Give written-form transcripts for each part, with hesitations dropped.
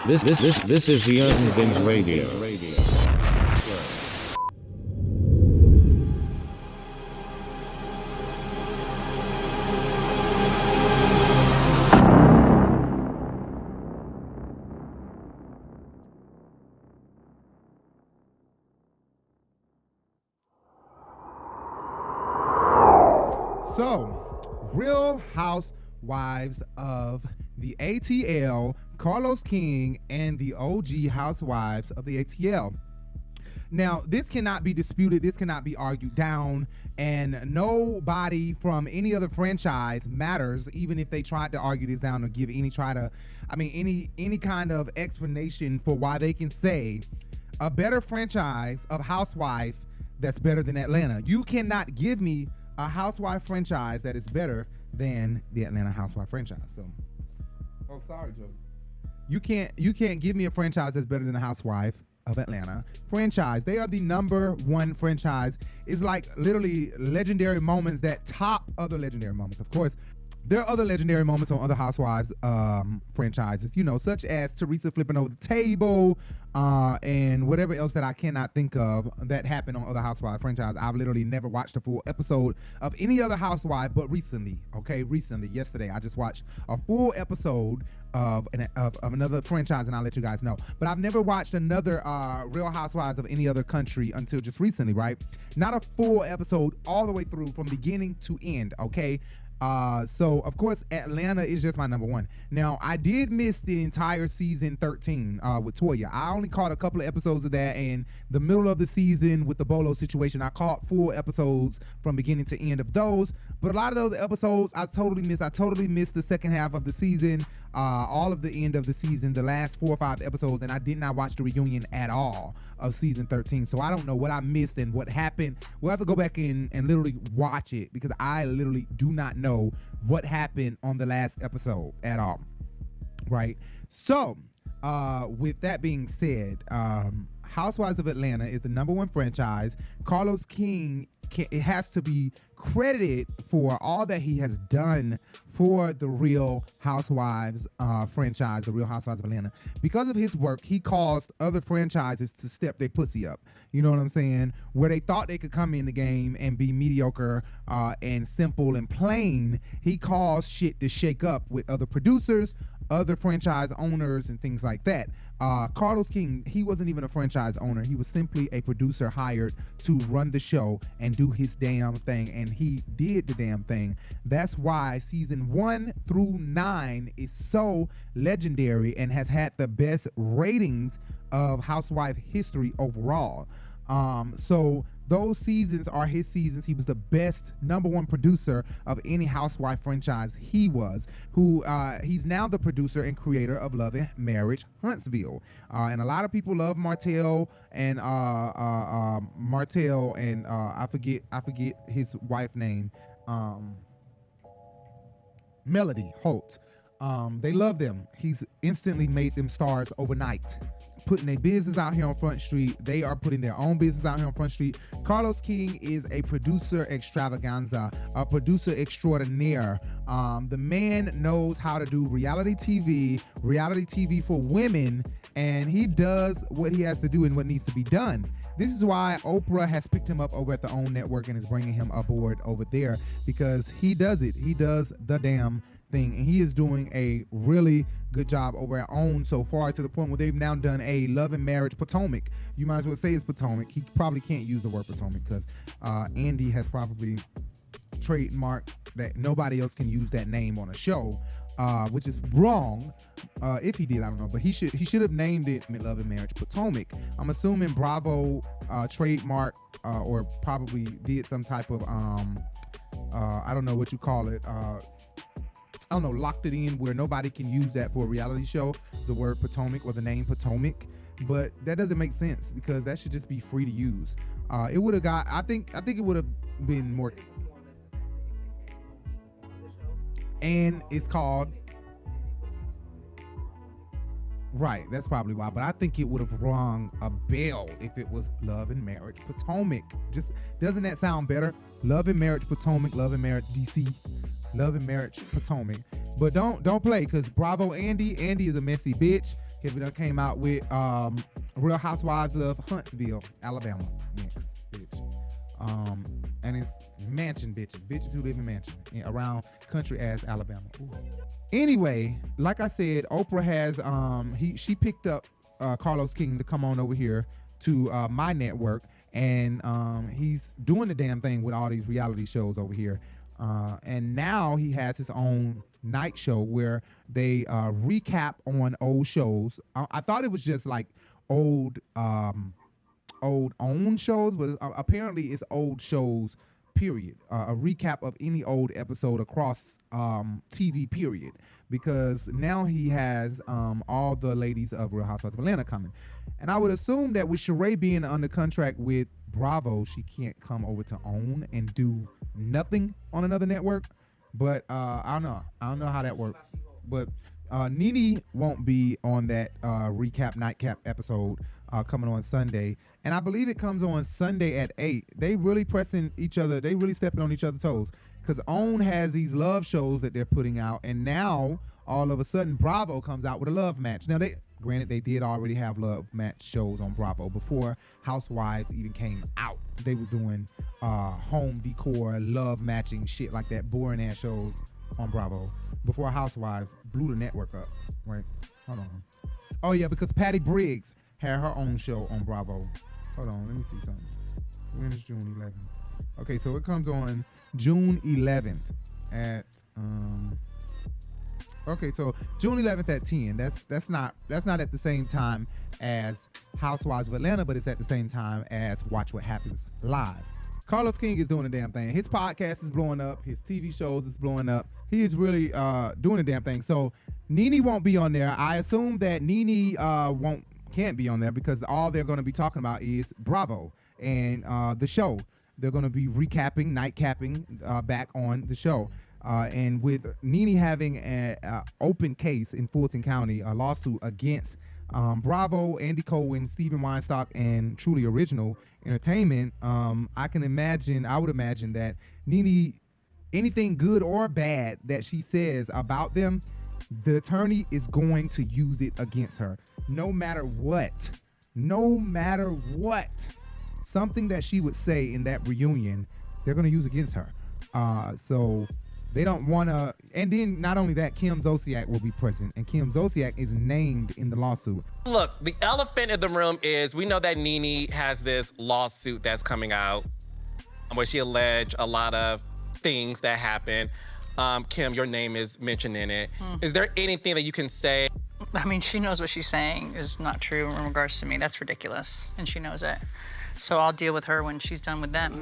This is the Urban Binge Radio. So, Real Housewives of the ATL, Carlos King, and the OG Housewives of the ATL. Now, this cannot be disputed. This cannot be argued down. And nobody from any other franchise matters, even if they tried to argue this down or give any kind of explanation for why they can say a better franchise of Housewife that's better than Atlanta. You cannot give me a Housewife franchise that is better than the Atlanta Housewife franchise. So, sorry, Joe. You can't give me a franchise that's better than the Housewife of Atlanta franchise. They are the number one franchise. It's like literally legendary moments that top other legendary moments. Of course, there are other legendary moments on other Housewives franchises, such as Teresa flipping over the table and whatever else that I cannot think of that happened on other Housewives franchises. I've literally never watched a full episode of any other Housewife, but recently, yesterday, I just watched a full episode of another franchise, and I'll let you guys know. But I've never watched another Real Housewives of any other country until just recently, right? Not a full episode all the way through from beginning to end, okay? So of course Atlanta is just my number one. Now I did miss the entire season 13 with Toya. I only caught a couple of episodes of that, and the middle of the season with the Bolo situation, I caught full episodes from beginning to end of those. But a lot of those episodes I totally missed. I totally missed the second half of the season, all of the end of the season, the last 4 or 5 episodes, and I did not watch the reunion at all of season 13. So I don't know what I missed and what happened. We'll have to go back and literally watch it, because I literally do not know what happened on the last episode at all. Right? So, with that being said, Housewives of Atlanta is the number one franchise. Carlos King, it has to be credited for all that he has done for the Real Housewives franchise, the Real Housewives of Atlanta. Because of his work, he caused other franchises to step their pussy up. You know what I'm saying? Where they thought they could come in the game and be mediocre and simple and plain, he caused shit to shake up with other producers, other franchise owners, and things like that. Carlos King, he wasn't even a franchise owner. He was simply a producer hired to run the show and do his damn thing, and he did the damn thing. That's why season 1 through 9 is so legendary and has had the best ratings of Housewife history overall. So those seasons are his seasons. He was the best number one producer of any Housewife franchise. He's now the producer and creator of Love and Marriage Huntsville. And a lot of people love Martell and I forget his wife name. Melody Holt. They love them. He's instantly made them stars overnight, putting their business out here on Front Street. They are putting their own business out here on Front Street. Carlos King is a producer extravaganza, a producer extraordinaire. The man knows how to do reality TV for women, and he does what he has to do and what needs to be done. This is why Oprah has picked him up over at the OWN network and is bringing him aboard over there, because he does it. He does the damn thing, and he is doing a really good job over at OWN so far, to the point where they've now done a Love and Marriage Potomac. You might as well say it's Potomac. He probably can't use the word Potomac because Andy has probably trademarked that nobody else can use that name on a show, which is wrong. If he did, I don't know, but he should have named it Love and Marriage Potomac. I'm assuming Bravo trademark or probably did some type of I don't know what you call it, I don't know, locked it in where nobody can use that for a reality show, the word Potomac or the name Potomac. But that doesn't make sense, because that should just be free to use. It would have got, I think it would have been more. And it's called, right, that's probably why. But I think it would have rung a bell if it was Love and Marriage Potomac. Just, doesn't that sound better? Love and Marriage Potomac, Love and Marriage DC. Love and Marriage Potomac. But don't play, because Bravo Andy is a messy bitch. He done came out with Real Housewives of Huntsville, Alabama. Next, bitch. And it's mansion bitches who live in mansion around country ass Alabama. Ooh. Anyway, like I said, Oprah has she picked up Carlos King to come on over here to my network, and he's doing the damn thing with all these reality shows over here. And now he has his own night show where they recap on old shows. I thought it was just like old owned shows, but apparently it's old shows, period. A recap of any old episode across TV, period. Because now he has all the ladies of Real Housewives of Atlanta coming. And I would assume that with Sheree being under contract with Bravo, she can't come over to OWN and do nothing on another network. But I don't know how that works. But Nene won't be on that nightcap episode coming on Sunday. And I believe it comes on Sunday at 8. They really pressing each other. They really stepping on each other's toes. Because OWN has these love shows that they're putting out. And now, all of a sudden, Bravo comes out with a love match. Now, granted, they did already have love match shows on Bravo before Housewives even came out. They were doing home decor, love matching, shit like that, boring ass shows on Bravo before Housewives blew the network up. Right? Hold on. Oh, yeah, because Patty Briggs had her own show on Bravo. Hold on, let me see something. When is June 11th? Okay, so it comes on June 11th at okay, so June 11th at 10. That's not at the same time as Housewives of Atlanta, but it's at the same time as Watch What Happens Live. Carlos King is doing the damn thing. His podcast is blowing up. His TV shows is blowing up. He is really doing the damn thing. So Nene won't be on there. I assume that Nene can't be on there because all they're going to be talking about is Bravo and the show. They're going to be nightcapping back on the show. And with Nene having an open case in Fulton County, a lawsuit against Bravo, Andy Cohen, Stephen Weinstock, and Truly Original Entertainment, I would imagine that Nene, anything good or bad that she says about them, the attorney is going to use it against her. No matter what. Something that she would say in that reunion, they're going to use against her. So they don't want to. And then not only that, Kim Zolciak will be present. And Kim Zolciak is named in the lawsuit. Look, the elephant in the room is we know that Nene has this lawsuit that's coming out where she alleged a lot of things that happened. Kim, your name is mentioned in it. Is there anything that you can say? I mean, she knows what she's saying is not true in regards to me. That's ridiculous, and she knows it. So I'll deal with her when she's done with them.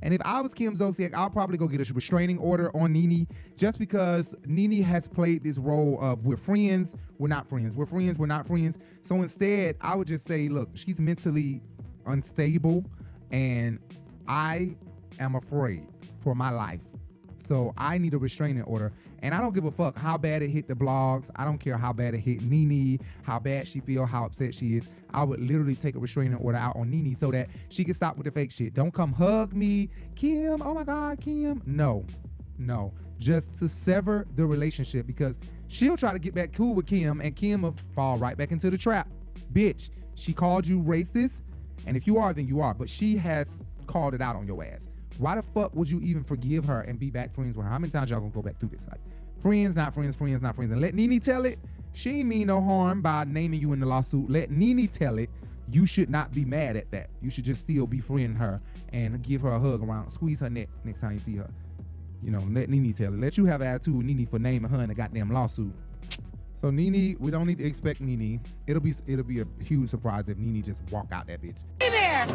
And if I was Kim Zolciak, I'll probably go get a restraining order on Nene just because Nene has played this role of we're friends, we're not friends. We're friends, we're not friends. So instead, I would just say, look, she's mentally unstable and I am afraid for my life. So I need a restraining order. And I don't give a fuck how bad it hit the blogs. I don't care how bad it hit Nene, how bad she feel, how upset she is. I would literally take a restraining order out on Nene so that she can stop with the fake shit. Don't come hug me, Kim. Oh my God, Kim. No. Just to sever the relationship because she'll try to get back cool with Kim and Kim will fall right back into the trap. Bitch, she called you racist. And if you are, then you are. But she has called it out on your ass. Why the fuck would you even forgive her and be back friends with her? How many times y'all gonna go back through this? Like, friends, not friends, friends, not friends. And let Nene tell it. She ain't mean no harm by naming you in the lawsuit. Let Nene tell it. You should not be mad at that. You should just still befriend her and give her a hug around, squeeze her neck next time you see her. You know, let Nene tell it. Let you have attitude with Nene for naming her in a goddamn lawsuit. So Nene, we don't need to expect Nene. It'll be a huge surprise if Nene just walk out that bitch. Hey there.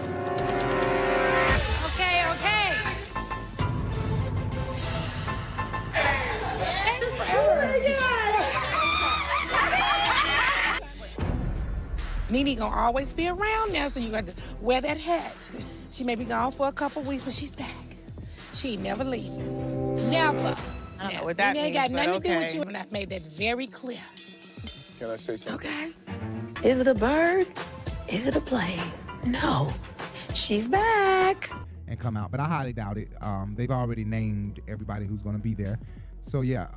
Okay. Nene gonna always be around now, so you got to wear that hat. She may be gone for a couple weeks, but she's back. She ain't never leaving. Never. I don't know what that Nene ain't means, got nothing but to do with okay. you, and I've made that very clear. Can I say something? Okay. Is it a bird? Is it a plane? No. She's back. And come out, but I highly doubt it. They've already named everybody who's going to be there. So yeah,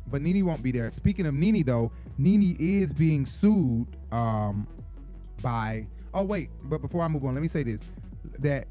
but Nene won't be there. Speaking of Nene though, Nene is being sued by. Oh wait, but before I move on, let me say this: that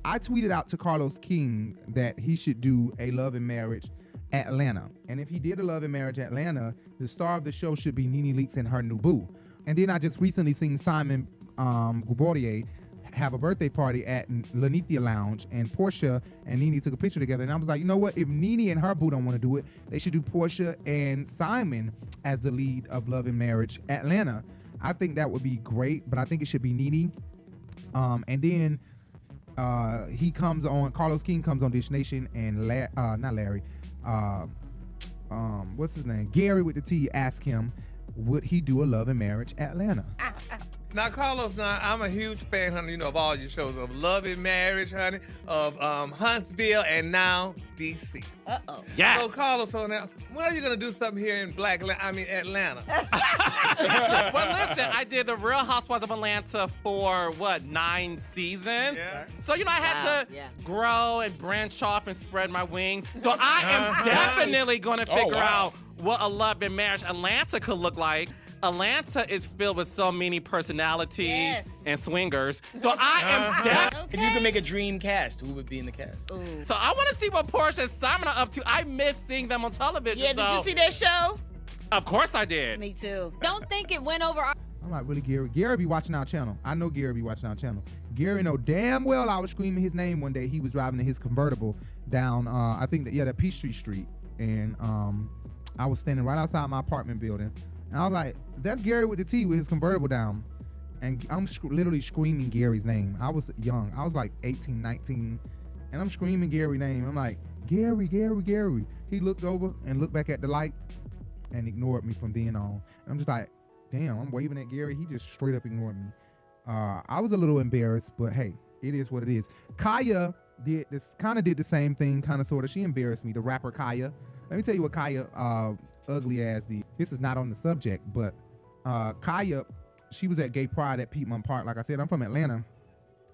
I tweeted out to Carlos King that he should do a Love and Marriage Atlanta, and if he did a Love and Marriage Atlanta, the star of the show should be Nene Leakes and her new boo. And then I just recently seen Simon Gouvardier have a birthday party at Lenithia Lounge, and Porsha and Nene took a picture together, and I was like, you know what, if Nene and her boo don't want to do it, they should do Porsha and Simon as the lead of Love and Marriage Atlanta. I think that would be great, but I think it should be Nene. And then he comes on, Carlos King comes on Dish Nation, and not Larry, what's his name, Gary with the T, asked him, would he do a Love and Marriage Atlanta? Now, Carlos, I'm a huge fan, honey, of all your shows, of Love and Marriage, honey, of Huntsville, and now DC. Uh-oh. Yes. So, Carlos, now, when are you going to do something here in Atlanta? Well, listen, I did the Real Housewives of Atlanta for, 9 seasons? Yeah. So, I had to grow and branch off and spread my wings. So I am definitely going to figure out what a Love and Marriage Atlanta could look like. Atlanta is filled with so many personalities and swingers. So I am definitely... If you could make a dream cast, who would be in the cast? Ooh. So I want to see what Porsha and Simon are up to. I miss seeing them on television. Yeah, did you see their show? Of course I did. Me too. Don't think it went over our... I'm like, really, Gary? Gary be watching our channel. I know Gary be watching our channel. Gary know damn well I was screaming his name one day. He was driving in his convertible down, I think, that Peachtree Street. And I was standing right outside my apartment building. And I was like, that's Gary with the T with his convertible down. And I'm literally screaming Gary's name. I was young. I was like 18, 19. And I'm screaming Gary's name. I'm like, Gary, Gary, Gary. He looked over and looked back at the light and ignored me from then on. And I'm just like, damn, I'm waving at Gary. He just straight up ignored me. I was a little embarrassed, but hey, it is what it is. Kaya did the same thing, kind of, sort of. She embarrassed me, the rapper Kaya. Let me tell you what Kaya ugly ass did. This is not on the subject, but Kaya, she was at Gay Pride at Piedmont Park. Like I said, I'm from Atlanta,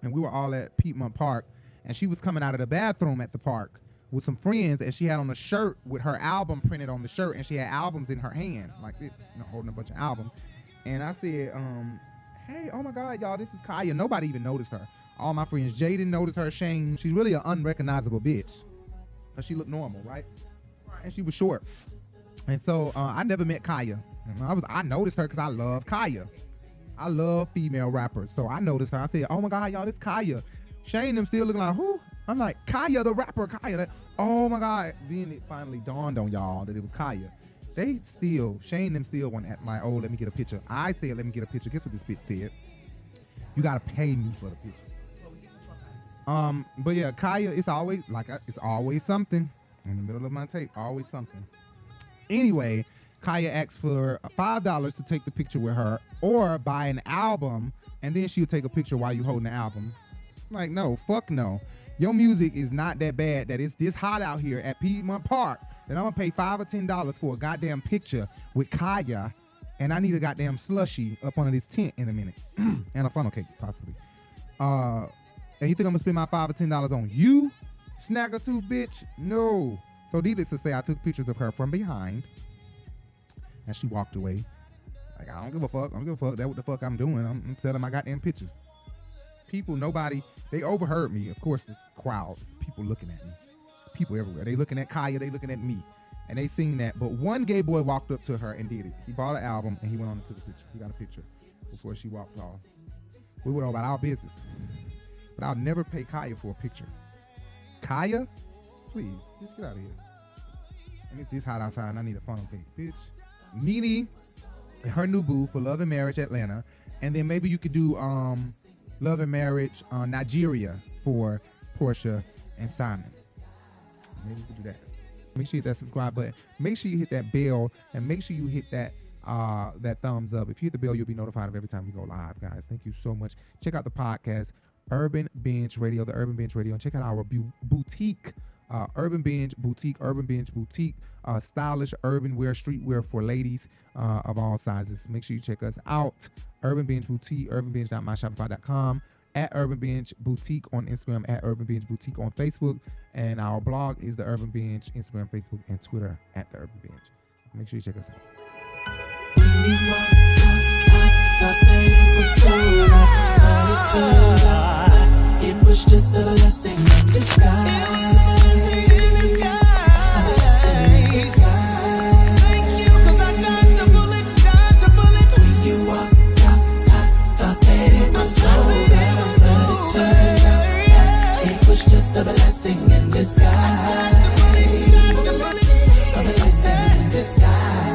and we were all at Piedmont Park, and she was coming out of the bathroom at the park with some friends, and she had on a shirt with her album printed on the shirt, and she had albums in her hand like this, holding a bunch of albums. And I said, hey, oh my God, y'all, this is Kaya. Nobody even noticed her. All my friends, Jay didn't notice her, Shane. She's really an unrecognizable bitch. But she looked normal, right? And she was short. And so I never met Kaya. I noticed her because I love Kaya. I love female rappers. So I noticed her. I said, oh my God, y'all, this Kaya. Shane them still looking like, who? I'm like, Kaya, the rapper, Kaya. Oh my God. Then it finally dawned on y'all that it was Kaya. Shane them still went at my, let me get a picture. I said, let me get a picture. Guess what this bitch said? You gotta pay me for the picture. But yeah, Kaya, it's always something. In the middle of my tape, always something. Anyway, Kaya asked for $5 to take the picture with her, or buy an album, and then she'll take a picture while you holding the album. I'm like, no, fuck no. Your music is not that bad that it's this hot out here at Piedmont Park that I'm gonna pay $5 or $10 for a goddamn picture with Kaya, and I need a goddamn slushie up under this tent in a minute, and a funnel cake possibly. And you think I'm gonna spend my $5 or $10 on you, Snaggletooth bitch? No. So needless to say, I took pictures of her from behind, and she walked away. Like, I don't give a fuck. That's what the fuck I'm doing. I'm selling my goddamn pictures. People, they overheard me. Of course, this crowd, people looking at me. People everywhere. They looking at Kaya, they looking at me. And they seen that. But one gay boy walked up to her and did it. He bought an album, and he went on and took a picture. He got a picture before she walked off. We went on about our business. But I'll never pay Kaya for a picture. Kaya? Please, just get out of here. And it's this hot outside, and I need a funnel cake, bitch. Nene, her new boo for Love and Marriage Atlanta, and then maybe you could do Love and Marriage Nigeria for Porsha and Simon. Maybe you could do that. Make sure you hit that subscribe button. Make sure you hit that bell, and make sure you hit that thumbs up. If you hit the bell, you'll be notified of every time we go live, guys. Thank you so much. Check out the podcast, Urban Binge Radio, the Urban Binge Radio, and check out our boutique, Urban Binge Boutique, stylish urban wear, streetwear for ladies of all sizes. Make sure you check us out. Urban Binge Boutique, urbanbinge.myshopify.com, at Urban Binge Boutique on Instagram, at Urban Binge Boutique on Facebook, and our blog is the Urban Binge, Instagram, Facebook, and Twitter at the Urban Binge. Make sure you check us out. It was just a blessing in disguise. Thank you, 'cause I dodged a bullet. When you walked out, I thought that it was over, but it turned out that it was just a blessing in disguise. A blessing in disguise.